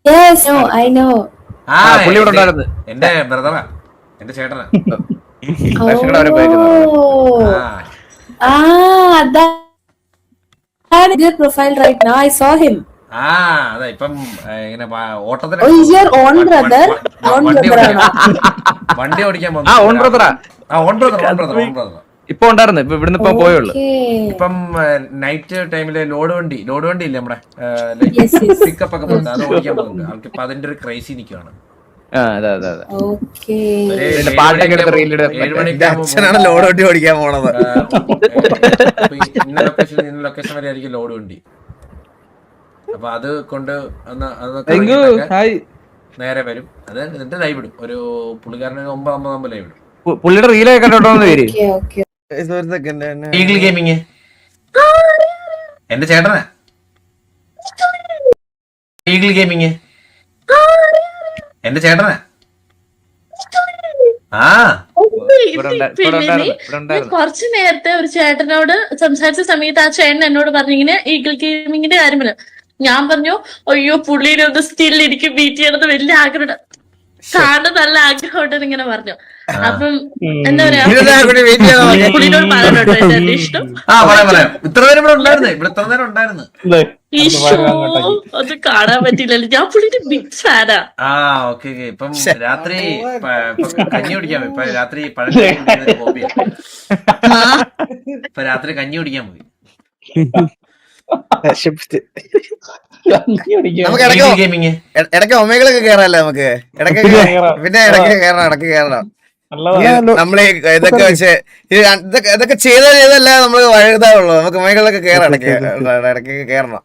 Yes, no, I know. എന്റെ ബ്രദറാ, എന്റെ ചേട്ടനാ. That is your profile right now. I saw him. അതാ ഇപ്പം ഇങ്ങനെ ഓട്ടത്തിന് Oh, he's your own brother. Own brother. വണ്ടി ഓടിക്കാൻ ഓൺ ബ്രദറാ. ഓൺ ബ്രദർ ഇപ്പൊ ഉണ്ടായിരുന്നു, ഇപ്പൊ ഇവിടുന്ന് ഇപ്പൊ പോയുള്ളു. ഇപ്പം നൈറ്റ് ടൈമില് ലോഡ് വണ്ടി ഇല്ലേ നമ്മുടെ പിക്കപ്പ് ഒക്കെ പോകുന്നത്, അത് ഓടിക്കാൻ പോകുന്നുണ്ട് ആൾക്ക്. ഇപ്പൊ അതിന്റെ ഒരു ക്രൈസി നിൽക്കുവാണ്. അച്ഛനാണ് ലോഡ് വണ്ടി ഓടിക്കാൻ പോണത്. ഇന്ന ലൊക്കേഷൻ വരെ ആയിരിക്കും ലോഡ് വണ്ടി. അപ്പൊ അത് കൊണ്ട് നേരെ വരും. അത് എന്നിട്ട് ലൈവ് ഇടും. ഒരു പുള്ളിക്കാരന് 9 ലൈവ് ഇടും. പുള്ളിയുടെ റീലൊക്കെ കണ്ടോന്ന് പേര് ഈഗിൾ ഗെയിമിങ്. എന്റെ ചേട്ടനാ ഈഗിൾ ഗെയിമിങ്. എന്റെ ചേട്ടനാ. കുറച്ചു നേരത്തെ ഒരു ചേട്ടനോട് സംസാരിച്ച സമയത്ത് ആ ചേട്ടൻ എന്നോട് പറഞ്ഞിങ്ങനെ ഈഗിൾ ഗെയിമിങ്ങിന്റെ കാര്യം പറഞ്ഞു. ഞാൻ പറഞ്ഞു അയ്യോ പുള്ളിനെ ഒന്ന് സ്റ്റിൽ എനിക്ക് ബീറ്റ് ചെയ്യണത് വലിയ ആഗ്രഹം, കാണാൻ നല്ല ആഗ്രഹമുണ്ടെന്ന് ഇങ്ങനെ പറഞ്ഞു. അപ്പം എന്താ പറയാ പുള്ളിനോട് പറഞ്ഞോട്ടോ എന്റെ ഇഷ്ടം. ഇത്ര നേരം ഇവിടെ ഉണ്ടായിരുന്നു. ഈശോ അത് കാണാൻ പറ്റില്ലല്ലോ, ഞാൻ പുള്ളിന്റെ ബിഗ് ഫാനാ. ഓക്കെ. ഇപ്പം രാത്രി കഞ്ഞി കുടിക്കാൻ പോയി. ഇപ്പൊ രാത്രി ഹോബിയാ. ഇപ്പൊ രാത്രി കഞ്ഞി കുടിക്കാൻ പോയി. ഇടയ്ക്ക് ഒമേകളൊക്കെ കേറാല്ലേ നമുക്ക്. ഇടയ്ക്ക് പിന്നെ ഇടയ്ക്ക് കേറണം. നമ്മള് ഇതൊക്കെ വെച്ച് ഇതൊക്കെ ചെയ്തല്ല നമ്മള് വഴുതാവുള്ളൂ. നമുക്ക് ഒമേകളിലൊക്കെ കേറാം. ഇടയ്ക്ക് കേറണം.